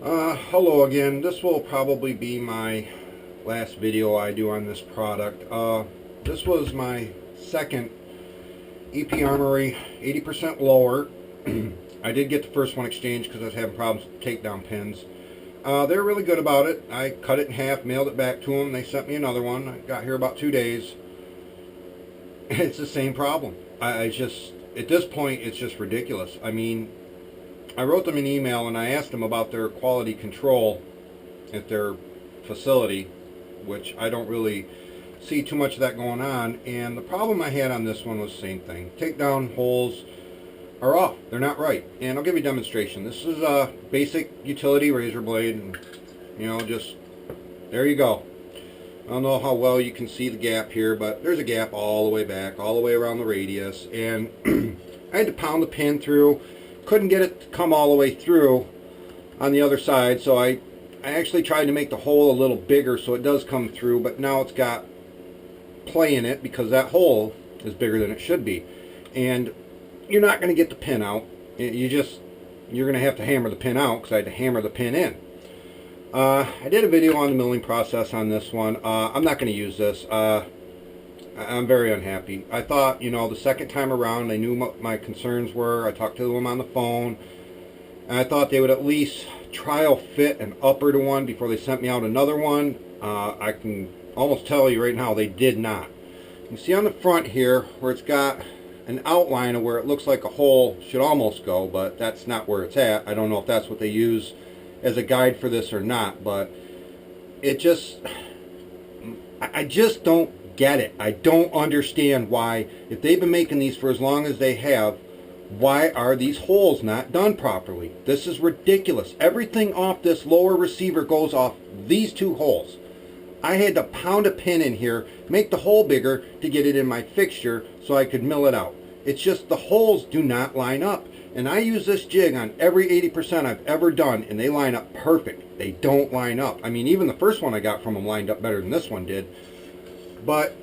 Hello again. This will probably be my last video I do on this product. This was my second EP Armory 80% lower. I did get the first one exchanged because I was having problems with takedown pins. They're really good about it. I cut it in half, mailed it back to them. They sent me another one. I got here about 2 days. It's the same problem. I just, at this point, it's just ridiculous. I mean, I wrote them an email and I asked them about their quality control at their facility, which I don't really see too much of that going on. And the problem I had on this one was the same thing. Takedown holes are off. They're not right. And I'll give you a demonstration. This is a basic utility razor blade, and just there you go. I don't know how well you can see the gap here, but there's a gap all the way back, all the way around the radius, and I had to pound the pin through. Couldn't get it to come all the way through on the other side, so I actually tried to make the hole a little bigger so it does come through, but now it's got play in it because that hole is bigger than it should be. And you're not going to get the pin out. You're going to have to hammer the pin out because I had to hammer the pin in. I did a video on the milling process on this one. I'm not going to use this. I'm very unhappy. I thought, the second time around, they knew what my concerns were. I talked to them on the phone, and I thought they would at least trial fit an upper to one before they sent me out another one. I can almost tell you right now, they did not. You see on the front here, where it's got an outline of where it looks like a hole should almost go, but that's not where it's at. I don't know if that's what they use as a guide for this or not, but it just, I just don't get it. I don't understand why, if they've been making these for as long as they have, why are these holes not done properly? This is ridiculous. Everything off this lower receiver goes off these two holes. I had to pound a pin in here, make the hole bigger to get it in my fixture so I could mill it out. It's just the holes do not line up. And I use this jig on every 80% I've ever done, and they line up perfect. They don't line up. I mean, even the first one I got from them lined up better than this one did. But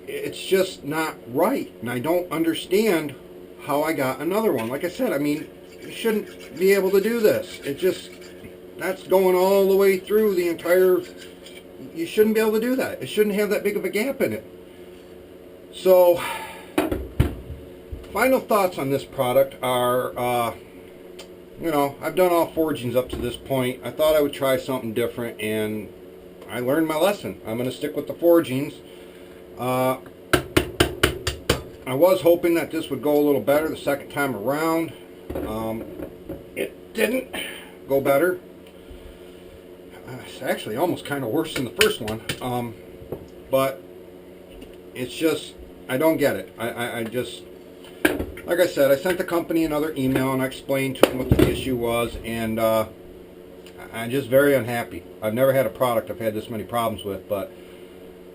it's just not right. And I don't understand how I got another one. Like I said, I mean, you shouldn't be able to do this. It just, that's going all the way through the entire, you shouldn't be able to do that. It shouldn't have that big of a gap in it. So, final thoughts on this product are, I've done all forgings up to this point. I thought I would try something different, and I learned my lesson. I'm going to stick with the forgings. I was hoping that this would go a little better the second time around. It didn't go better. It's actually almost kind of worse than the first one. But it's just, I don't get it. I just, like I said, I sent the company another email and I explained to them what the issue was, and I'm just very unhappy. I've never had a product I've had this many problems with, but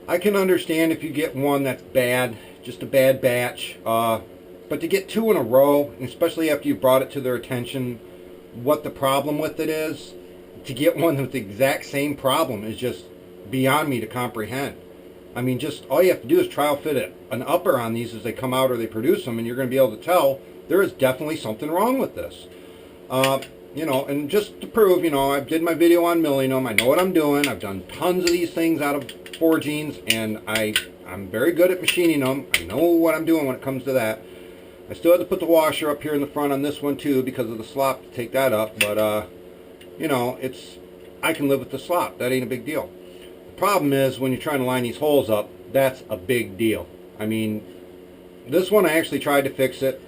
I can understand if you get one that's bad, just a bad batch, but to get two in a row, especially after you brought it to their attention what the problem with it is, to get one with the exact same problem is just beyond me to comprehend. I mean, just all you have to do is trial fit an upper on these as they come out or they produce them, and you're going to be able to tell there is definitely something wrong with this. And just to prove, I did my video on milling them. I know what I'm doing. I've done tons of these things out of forgings, and I'm very good at machining them. I know what I'm doing when it comes to that. I still had to put the washer up here in the front on this one too because of the slop to take that up, but I can live with the slop. That ain't a big deal. The problem is when you're trying to line these holes up, that's a big deal. I mean, this one I actually tried to fix it.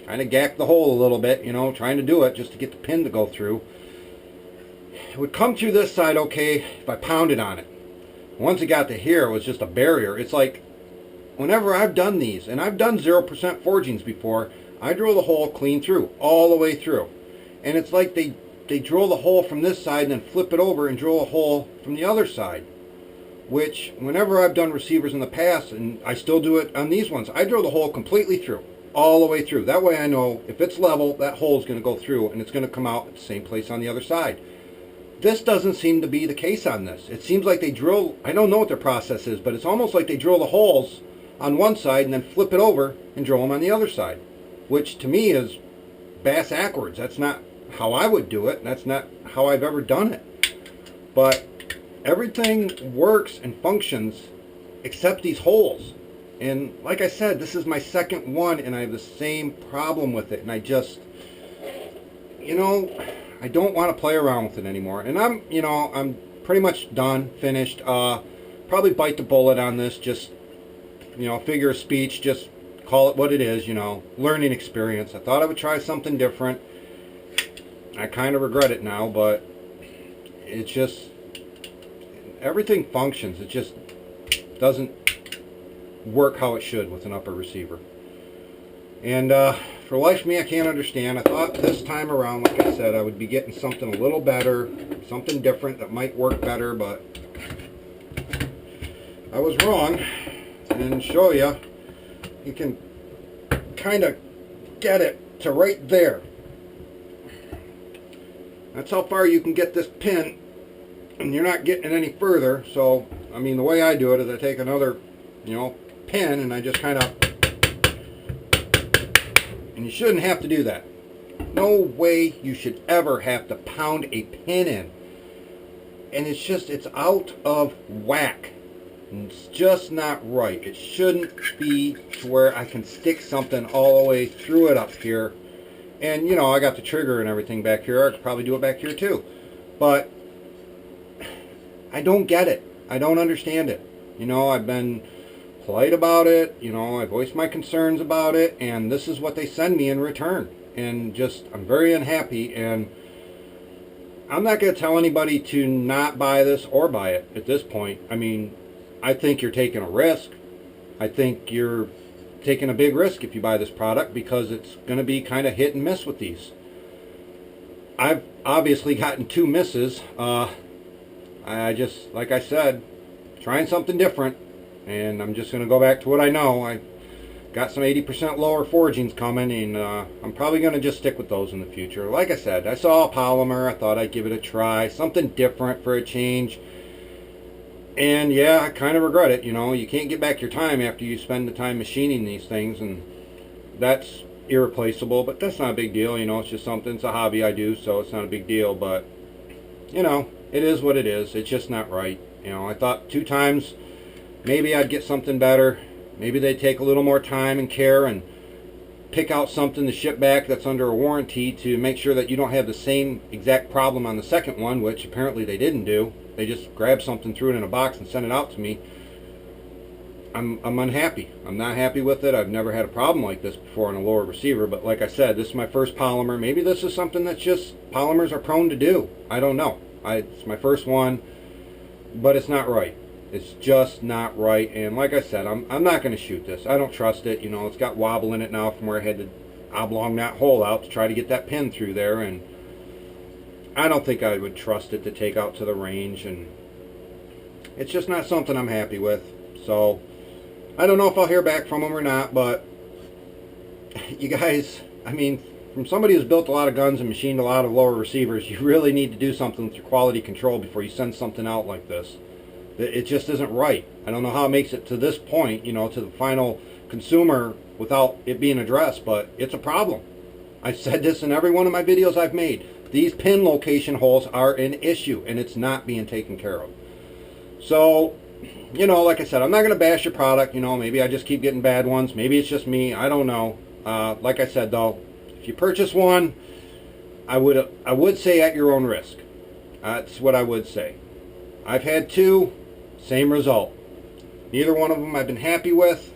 Kind of gacked the hole a little bit, trying to do it just to get the pin to go through. It would come through this side okay if I pounded on it. Once it got to here, it was just a barrier. It's like, whenever I've done these, and I've done 0% forgings before, I drill the hole clean through, all the way through. And it's like they drill the hole from this side and then flip it over and drill a hole from the other side. Which, whenever I've done receivers in the past, and I still do it on these ones, I drill the hole completely through, all the way through. That way I know if it's level, that hole is going to go through and it's going to come out at the same place on the other side. This doesn't seem to be the case on this. It seems like they drill, I don't know what their process is, but it's almost like they drill the holes on one side and then flip it over and drill them on the other side. Which to me is bass backwards. That's not how I would do it. That's not how I've ever done it. But everything works and functions except these holes. And like I said, this is my second one and I have the same problem with it. And I just, you know, I don't want to play around with it anymore. And I'm pretty much done, finished. Probably bite the bullet on this. Just, figure of speech. Just call it what it is, learning experience. I thought I would try something different. I kind of regret it now, but it's just, everything functions. It just doesn't work how it should with an upper receiver. And for the life of me, I can't understand. I thought this time around, like I said, I would be getting something a little better, something different that might work better, but I was wrong. And show you, you can kind of get it to right there. That's how far you can get this pin, and you're not getting it any further. So, I mean, the way I do it is I take another, pin, and I just kind of, and you shouldn't have to do that. No way you should ever have to pound a pin in. And it's out of whack. And it's just not right. It shouldn't be to where I can stick something all the way through it up here. And, I got the trigger and everything back here. I could probably do it back here too. But I don't get it. I don't understand it. I've been polite about it. I voiced my concerns about it. And this is what they send me in return. And just, I'm very unhappy. And I'm not going to tell anybody to not buy this or buy it at this point. I mean, I think you're taking a risk. I think you're taking a big risk if you buy this product because it's going to be kind of hit and miss with these. I've obviously gotten 2 misses. I just, like I said, trying something different, and I'm just going to go back to what I know. I got some 80% lower forgings coming, and I'm probably going to just stick with those in the future. Like I said, I saw a polymer. I thought I'd give it a try, something different for a change. And yeah, I kind of regret it. You can't get back your time after you spend the time machining these things, and that's irreplaceable, but that's not a big deal. It's just something, it's a hobby I do, so it's not a big deal, but it is what it is. It's just not right. I thought 2 times maybe I'd get something better. Maybe they'd take a little more time and care and pick out something to ship back that's under a warranty to make sure that you don't have the same exact problem on the second one, which apparently they didn't do. They just grabbed something, threw it in a box, and sent it out to me. I'm unhappy. I'm not happy with it. I've never had a problem like this before on a lower receiver, but like I said, this is my first polymer. Maybe this is something that's just polymers are prone to do. I don't know. It's my first one, but it's not right. It's just not right. And like I said, I'm not going to shoot this. I don't trust it. It's got wobble in it now from where I had to oblong that hole out to try to get that pin through there, and I don't think I would trust it to take out to the range, and it's just not something I'm happy with. So I don't know if I'll hear back from them or not, but you guys, I mean, from somebody who's built a lot of guns and machined a lot of lower receivers, you really need to do something with your quality control before you send something out like this. It just isn't right. I don't know how it makes it to this point, to the final consumer without it being addressed, but it's a problem. I've said this in every one of my videos I've made. These pin location holes are an issue, and it's not being taken care of. So, like I said, I'm not going to bash your product. Maybe I just keep getting bad ones. Maybe it's just me. I don't know. Like I said, though, if you purchase one, I would say at your own risk. That's what I would say. I've had 2, same result. Neither one of them I've been happy with,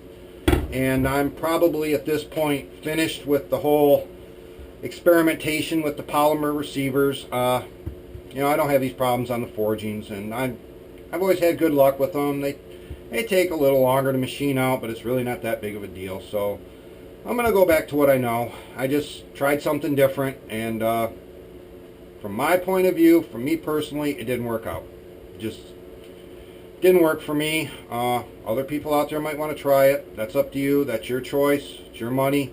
and I'm probably at this point finished with the whole experimentation with the polymer receivers. I don't have these problems on the forgings, and I've always had good luck with them. They take a little longer to machine out, but it's really not that big of a deal. So I'm going to go back to what I know. I just tried something different, and from my point of view, for me personally, it didn't work out. Just didn't work for me. Other people out there might want to try it. That's up to you. That's your choice. It's your money.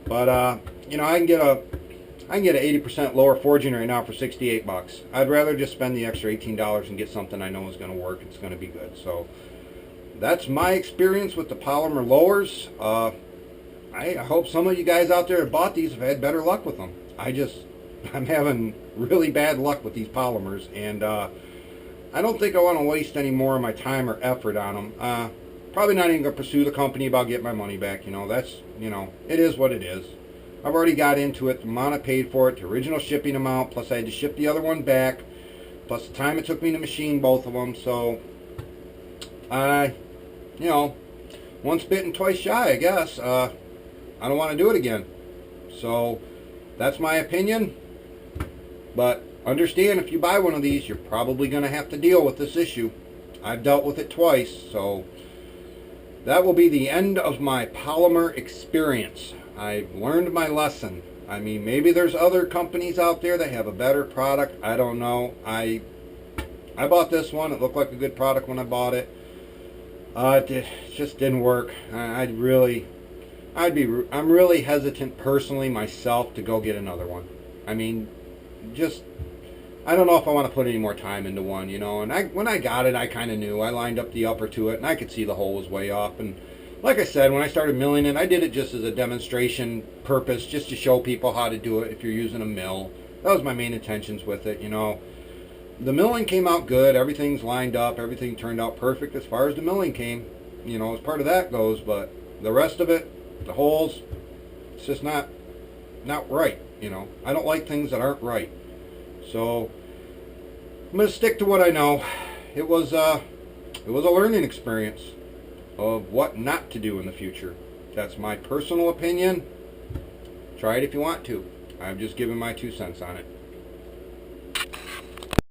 But I can get an 80% lower forging right now for 68 bucks. I'd rather just spend the extra $18 and get something I know is going to work. It's going to be good. So that's my experience with the polymer lowers. I hope some of you guys out there have bought these have had better luck with them. I just I'm having really bad luck with these polymers, and I don't think I want to waste any more of my time or effort on them. Probably not even going to pursue the company about getting my money back. That's, it is what it is. I've already got into it, the amount I paid for it, the original shipping amount, plus I had to ship the other one back, plus the time it took me to machine both of them. So, once bitten, twice shy, I guess. I don't want to do it again. So, that's my opinion. But understand, if you buy one of these, you're probably going to have to deal with this issue. I've dealt with it twice, so that will be the end of my polymer experience. I've learned my lesson. I mean, maybe there's other companies out there that have a better product. I don't know. I bought this one. It looked like a good product when I bought it. It just didn't work. I'm really hesitant personally myself to go get another one. I mean, I don't know if I want to put any more time into one, And when I got it, I kind of knew. I lined up the upper to it, and I could see the hole was way off. And like I said, when I started milling it, I did it just as a demonstration purpose, just to show people how to do it if you're using a mill. That was my main intentions with it, The milling came out good. Everything's lined up. Everything turned out perfect as far as the milling came, as part of that goes. But the rest of it, the holes, it's just not right, I don't like things that aren't right. So I'm going to stick to what I know. It was a learning experience of what not to do in the future. That's my personal opinion. Try it if you want to. I'm just giving my 2 cents on it.